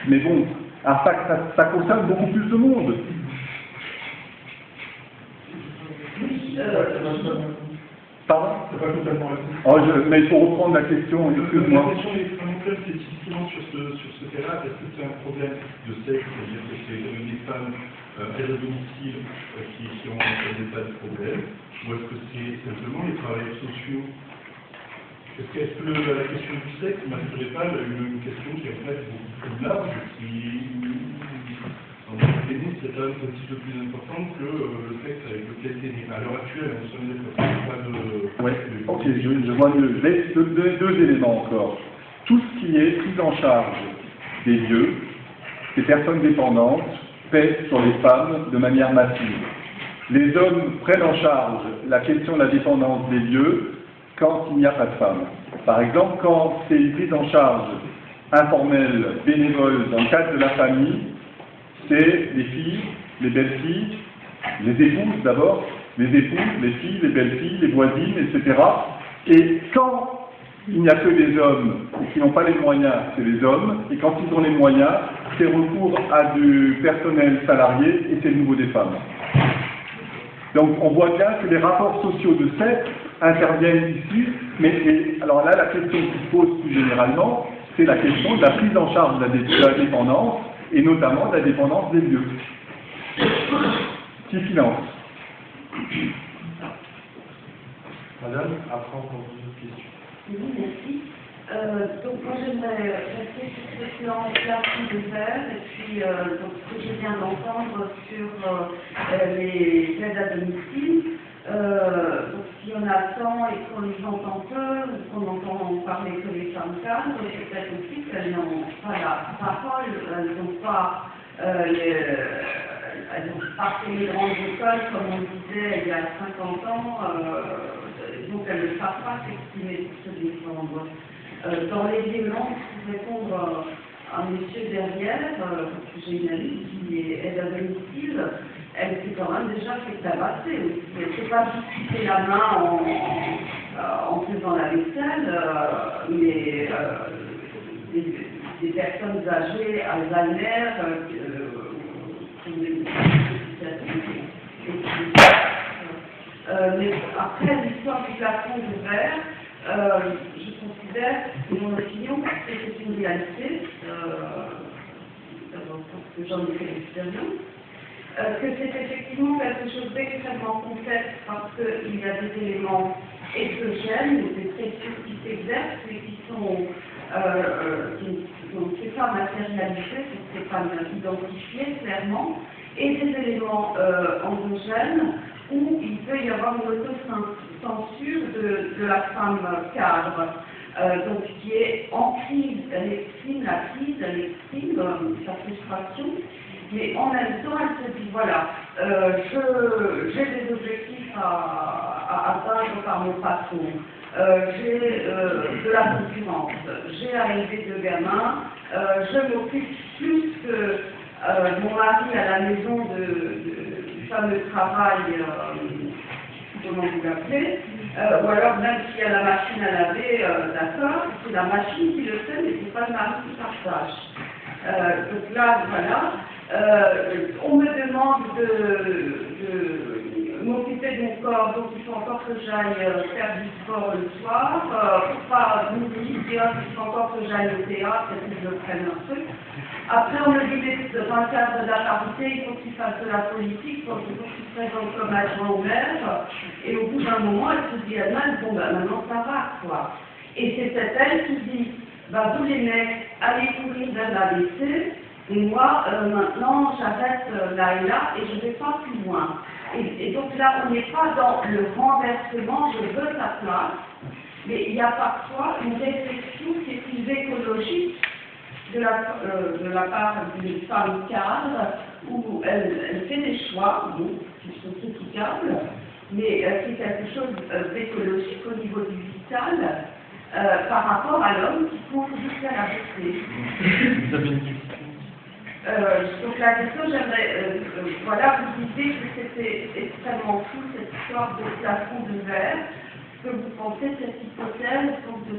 Mais bon, ça concerne beaucoup plus de monde. Pardon? C'est pas totalement Oh, mais il faut reprendre la question, excuse-moi. La question est extrêmement claire, c'est typiquement sur ce terrain, est-ce que c'est un problème de sexe, c'est-à-dire que c'est des femmes à domicile qui ont pas de problème, ou est-ce que c'est simplement les travailleurs sociaux? Est-ce que la question du sexe ne serait pas une question qui est en fait beaucoup plus large, qui en réalité c'est un petit peu plus importante que le sexe avec lequel c'est né? À l'heure actuelle, nous sommes pas de... Oui, ok, je vois mieux. Je vais donner 2 éléments encore. Tout ce qui est prise en charge des vieux, des personnes dépendantes, pèse sur les femmes de manière massive. Les hommes prennent en charge la question de la dépendance des lieux quand il n'y a pas de femmes. Par exemple, quand c'est une prise en charge informelle, bénévole, dans le cadre de la famille, c'est les filles, les belles-filles, les épouses d'abord, les épouses, les filles, les belles-filles, les voisines, etc. Et quand il n'y a que des hommes et qui n'ont pas les moyens, c'est les hommes, et quand ils ont les moyens, c'est recours à du personnel salarié et c'est le nouveau des femmes. Donc on voit bien que les rapports sociaux de sexe interviennent ici, mais alors là la question qui se pose plus généralement, c'est la question de la prise en charge de la dépendance, et notamment de la dépendance des lieux. Qui finance? Madame, après on pose une autre question. Oui, merci. Donc moi j'aimerais rester sur ce plan plafond de verre et puis donc, ce que je viens d'entendre sur les aides à domicile. Donc s'il y en a 100 et qu'on les entend peu, qu'on entend parler que les femmes cadres, c'est peut-être aussi qu'elles n'ont pas la parole, elles n'ont pas elles n'ont pas fait les grandes écoles comme on disait il y a 50 ans, donc elles ne savent pas s'exprimer pour se défendre. Dans les éléments, pour répondre à un monsieur derrière, j'ai une amie qui est aide à domicile, elle s'est quand même déjà fait tabasser aussi. Elle ne s'est pas juste quitter la main en faisant la vaisselle, mais des personnes âgées, Alzheimer, mais après l'histoire du plafond de verre, je considère, de mon opinion, que c'est une réalité, parce que j'en ai fait l'expérience, que c'est effectivement quelque chose d'extrêmement complexe parce qu'il y a des éléments exogènes, des pressions qui s'exercent et qui sont donc c'est pas matérialisé, c'est pas identifié clairement, et des éléments endogènes où il peut y avoir une autocensure de la femme cadre, donc qui est en crise, elle exprime la crise, elle exprime sa frustration, mais en même temps elle se dit voilà, j'ai des objectifs à atteindre par mon patron. J'ai de la concurrence, j'ai à élever 2 gamins, je m'occupe plus que mon mari à la maison du fameux travail, comment vous l'appelez, ou alors même s'il y a la machine à laver, d'accord, c'est la machine qui le fait, mais c'est pas le mari qui partage. Donc là, voilà, on me demande de m'occuper de mon corps, donc il faut encore que j'aille faire du sport le soir, pour pas me dire qu'il faut encore que j'aille au théâtre et que je prenne un truc. Après, on me dit que dans le cadre de la parité, il faut qu'il fasse de la politique, il faut qu'il se présente comme adjoint au maire, et au bout d'un moment, elle se dit elle-même, bon ben maintenant ça va, quoi. Et c'est peut-être elle qui dit, bah vous les mecs, allez courir vers la WC, et moi, maintenant, j'arrête là et là, et je ne vais pas plus loin. Et donc là, on n'est pas dans le renversement, je veux sa place, mais il y a parfois une réflexion qui est plus écologique de la part d'une femme cadre, où elle fait des choix, bon, qui sont critiquables, mais c'est quelque chose d'écologique au niveau du vital, par rapport à l'homme qui court jusqu'à la beauté. Vous avez une question? Donc la question, j'aimerais, voilà, vous disiez que c'était extrêmement fou cette histoire de plafond de verre. Ce que vous pensez de cette hypothèse, donc de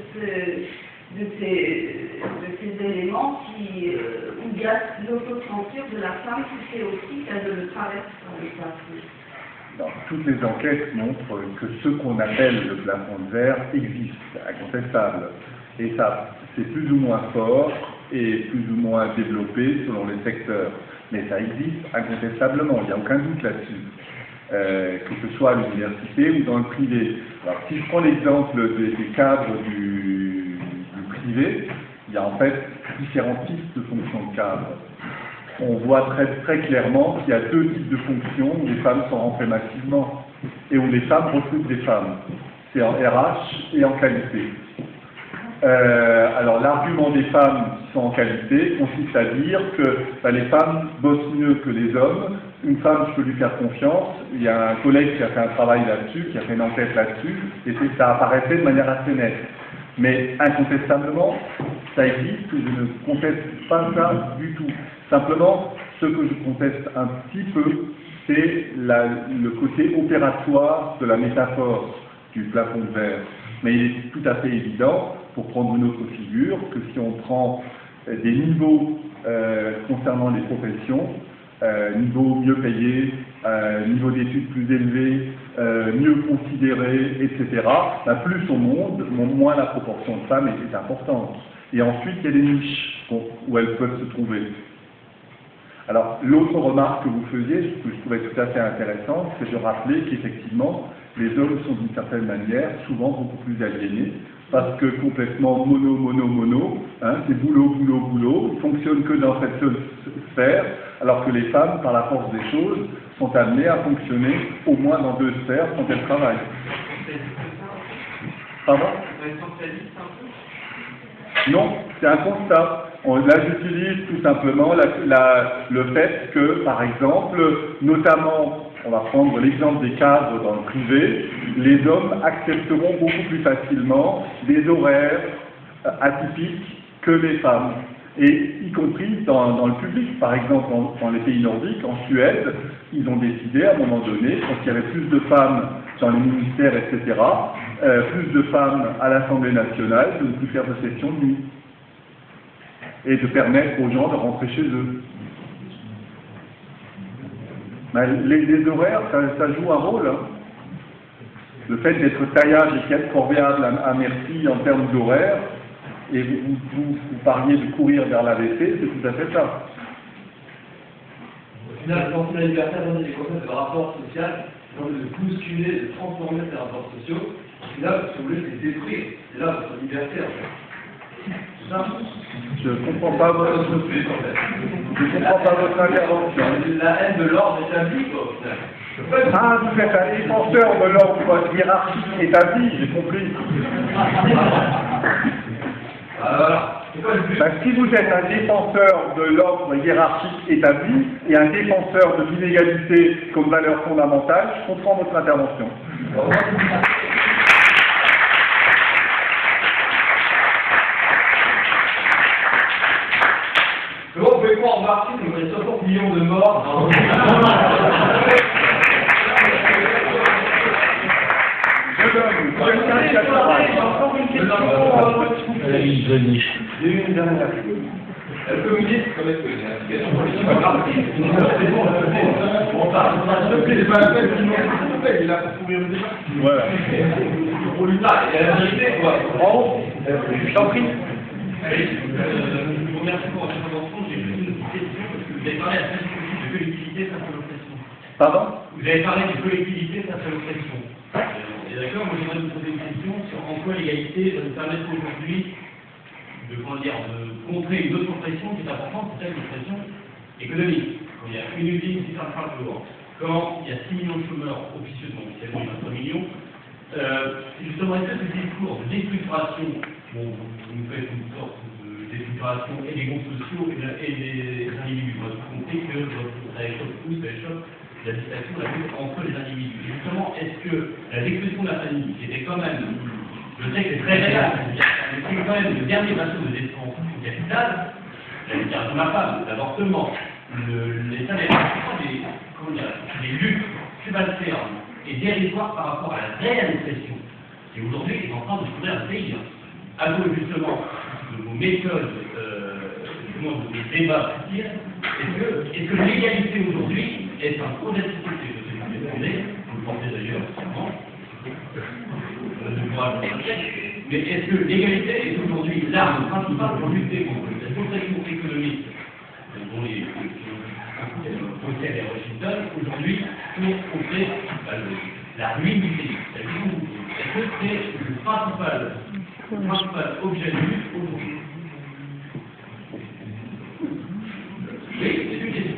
ces éléments où il y a l'autocensure de la femme qui fait aussi qu'elle ne traverse pas le plafond? Toutes les enquêtes montrent que ce qu'on appelle le plafond de verre existe, incontestable. Et ça, c'est plus ou moins fort et plus ou moins développé selon les secteurs. Mais ça existe incontestablement, il n'y a aucun doute là-dessus. Que ce soit à l'université ou dans le privé. Alors, si je prends l'exemple des cadres du privé, il y a en fait différents types de fonctions de cadre. On voit très, très clairement qu'il y a 2 types de fonctions où les femmes sont rentrées massivement et où les femmes recrutent des femmes. C'est en RH et en qualité. Alors l'argument des femmes qui sont en qualité consiste à dire que les femmes bossent mieux que les hommes. Une femme, je peux lui faire confiance. Il y a un collègue qui a fait un travail là-dessus, qui a fait une enquête là-dessus, et ça apparaissait de manière assez nette. Mais incontestablement, ça existe, je ne conteste pas ça du tout. Simplement, ce que je conteste un petit peu, c'est le côté opératoire de la métaphore du plafond de verre. Mais il est tout à fait évident, pour prendre une autre figure, que si on prend des niveaux concernant les professions, niveau mieux payé, niveau d'études plus élevé, mieux considéré, etc., plus on monte, moins la proportion de femmes est importante. Et ensuite, il y a des niches où elles peuvent se trouver. Alors, l'autre remarque que vous faisiez, que je trouvais tout à fait intéressante, c'est de rappeler qu'effectivement, les hommes sont d'une certaine manière souvent beaucoup plus aliénés, parce que complètement mono, c'est boulot, ils fonctionnent que dans cette seule sphère, alors que les femmes, par la force des choses, sont amenées à fonctionner au moins dans deux sphères quand elles travaillent. Pardon ? Non, c'est un constat. Là, j'utilise tout simplement le fait que, par exemple, notamment, on va prendre l'exemple des cadres dans le privé, les hommes accepteront beaucoup plus facilement des horaires atypiques que les femmes. Et y compris dans le public, par exemple dans les pays nordiques, en Suède, ils ont décidé à un moment donné, quand il y avait plus de femmes dans les ministères, etc., plus de femmes à l'Assemblée nationale, de ne plus faire de session de nuit. Et de permettre aux gens de rentrer chez eux. Les horaires, ça joue un rôle. Hein. Le fait d'être taillable et d'être corvéable à merci en termes d'horaire, et vous parliez de courir vers l'AVC, c'est tout à fait ça. Au final, quand la liberté a donné des concepts de rapport social, de bousculer, de transformer ces rapports sociaux, au final, si vous voulez, c'est détruire. C'est là votre liberté, en fait. C'est ça ? Je ne comprends pas votre intervention. La haine de l'ordre établi, quoi, au final. Ah, vous êtes un défenseur de l'ordre hiérarchique établi, j'ai compris. Voilà. Si vous êtes un défenseur de l'ordre hiérarchique établi et un défenseur de l'inégalité comme valeur fondamentale, je comprends votre intervention. Comment vous pouvez croire en marxisme quand il y a 60 millions de morts dans J'ai eu une dernière chose. le communisme, comme est-ce que c'est une application politique marxiste? C'est bon, on parle. C'est pas la peine qu'il il est là pour courir le débat. Voilà. Pour lui parler, il y a la vérité, quoi. Je t'en prie. Je vous remercie pour votre intervention. J'ai juste une petite question, parce que vous avez parlé à de collectivité face à l'oppression. Pardon? Vous avez parlé de collectivité face à l'oppression. Et d'accord, moi j'aimerais vous poser une question sur en quoi l'égalité va nous permettre aujourd'hui de contrer une autre oppression qui est importante, c'est celle de l'oppression économique. Quand il y a une usine qui ferme par jour, quand il y a 6 millions de chômeurs officieusement, officiellement il y a 3 millions, justement, est-ce que ce discours de déstructuration, bon, vous nous faites une sorte de déstructuration et des groupes sociaux et des individus, vous comprenez que ça échoppe la dictature, la lutte entre les individus. Et justement, est-ce que la l'expression de la famille, qui était quand même, je sais que c'est très réel, mais c'est quand même le dernier vaisseau de défense au capital, la libération de la femme, l'avortement, les salaires, les luttes subalternes et dérisoires par rapport à la réelle oppression, qui aujourd'hui est en train de trouver un pays, à cause justement de vos méthodes, de vos débats futiles, est-ce que l'égalité aujourd'hui est un projet de société de ce vous le pensez d'ailleurs, sûrement, mais est-ce que l'égalité est aujourd'hui l'arme principale pour lutter contre la contraction économique dont les Bruxelles et Washington aujourd'hui pour contrer la ruine du pays? Est-ce que c'est le principal objet de lutte aujourd'hui? Oui, c'est une question.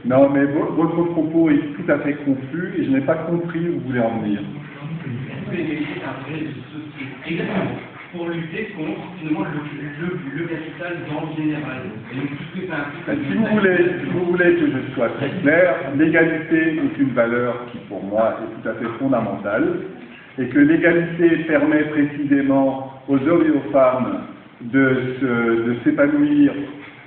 Non, mais votre propos est tout à fait confus et je n'ai pas compris où vous voulez en venir. Est-ce que l'égalité est un projet de société? Exactement. pour lutter contre finalement le capital dans le général. Et donc tout ce que ça implique. Si vous voulez que je sois très clair, l'égalité est une valeur qui pour moi est tout à fait fondamentale et que l'égalité permet précisément aux hommes et aux femmes de s'épanouir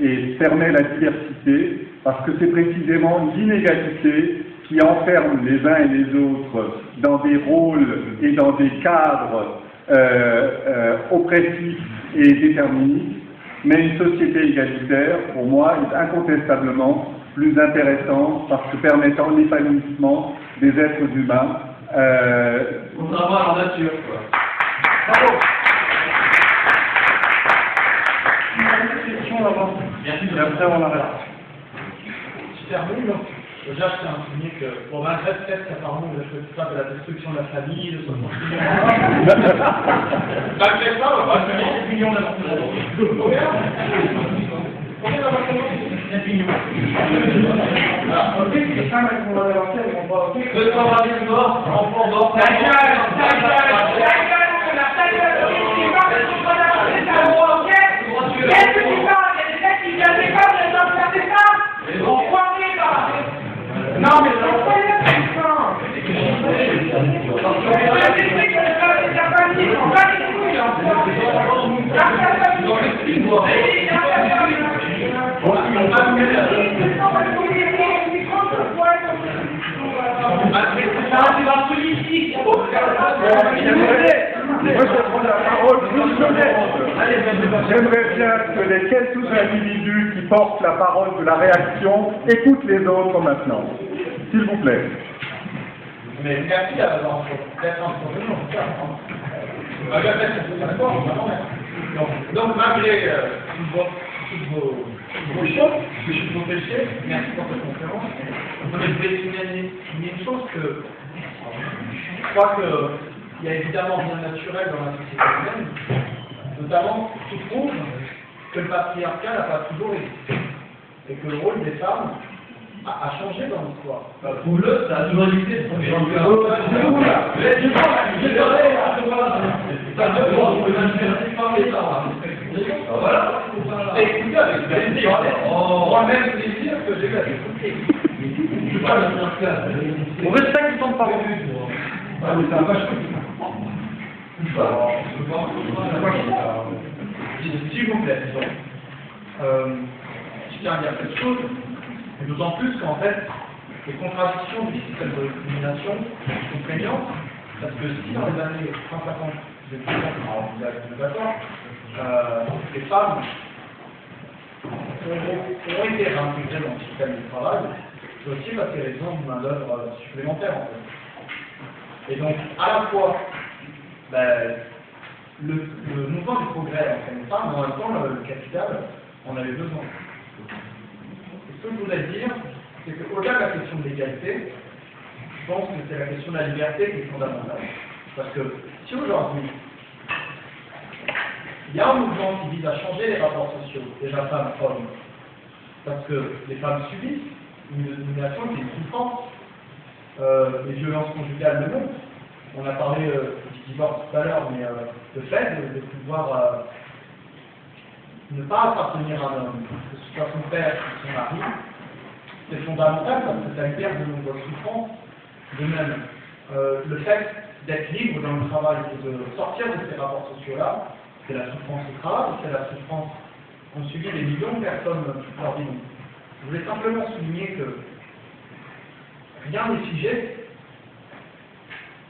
et permet la diversité parce que c'est précisément l'inégalité qui enferme les uns et les autres dans des rôles et dans des cadres oppressifs et déterministes, mais une société égalitaire, pour moi, est incontestablement plus intéressante parce que permettant l'épanouissement des êtres humains. Contrairement à la nature, quoi. Bravo. Une question avant. Merci de Et après on arrête. Je termine. Déjà, je tiens à souligner que, bon, malgré le fait qu'apparemment, vous avez fait ça de la destruction de la famille, de son malgré ça, on va faire 7 millions d'appartements. Combien d'appartements? 7 millions. Ok, c'est ça, mais qu'on va avancer, on va pas. 220 000 morts, enfants morts. Ta gueule, on a ta gueule, c'est pas que tu vas avancer ta voix, ok? Qu'est-ce que tu parles? Il y a des mecs qui viennent des femmes, les hommes viennent des femmes. On croit bien, là. Non, mais c'est pas bien, putain. J'aimerais bien que les quelques individus qui portent la parole de la réaction écoutent les autres maintenant. S'il vous plaît. Mais merci d'être intervenu, en tout cas. Donc, malgré toutes vos choses, tous vos péchés, merci pour cette conférence. Je voulais souligner une chose que je crois qu'il y a évidemment rien de naturel dans la société humaine, notamment qui prouve que le patriarcat n'a pas toujours existé et que le rôle des femmes a changé dans l'histoire. Prouve-le, ça a toujours existé. Voilà. Écoutez avec plaisir. Moi-même, plaisir que j'ai fait. On respecte qui sont pas bon. S'il vous plaît, disons. Je tiens à dire quelque chose, et d'autant plus qu'en fait, les contradictions du système de discrimination sont prégnantes, parce que si dans les années 150, vous êtes d'accord, les femmes ont été réintégrées dans le système du travail, c'est aussi parce qu'il y a des besoin d'une main-d'œuvre supplémentaire en fait. Et donc, à la fois, le mouvement du progrès entraîne les femmes, mais en même temps, le capital en avait besoin. Et ce que je voudrais dire, c'est qu'au-delà de la question de l'égalité, je pense que c'est la question de la liberté qui est fondamentale. Parce que si aujourd'hui, il y a un mouvement qui vise à changer les rapports sociaux, déjà femmes-hommes, parce que les femmes subissent une domination qui est une souffrance, les violences conjugales le montrent. On a parlé du divorce tout à l'heure, mais le fait de pouvoir ne pas appartenir à un homme, que ce soit son père ou son mari, c'est fondamental parce que ça libère de nombreuses souffrances. De même, le fait d'être libre dans le travail et de sortir de ces rapports sociaux-là, c'est la souffrance au travail, c'est la souffrance qu'ont subi des millions de personnes toute leur vie. Je voulais simplement souligner que rien n'est figé,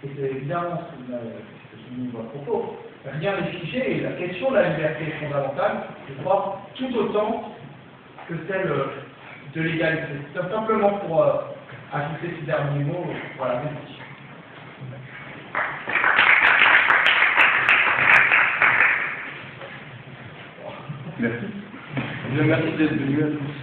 et c'est évidemment ce que je souligne à propos, rien n'est figé, et la question de la liberté est fondamentale, je crois, tout autant que celle de l'égalité. C'est simplement pour ajouter ces derniers mots, voilà, merci. Merci. Merci d'être venu à tous.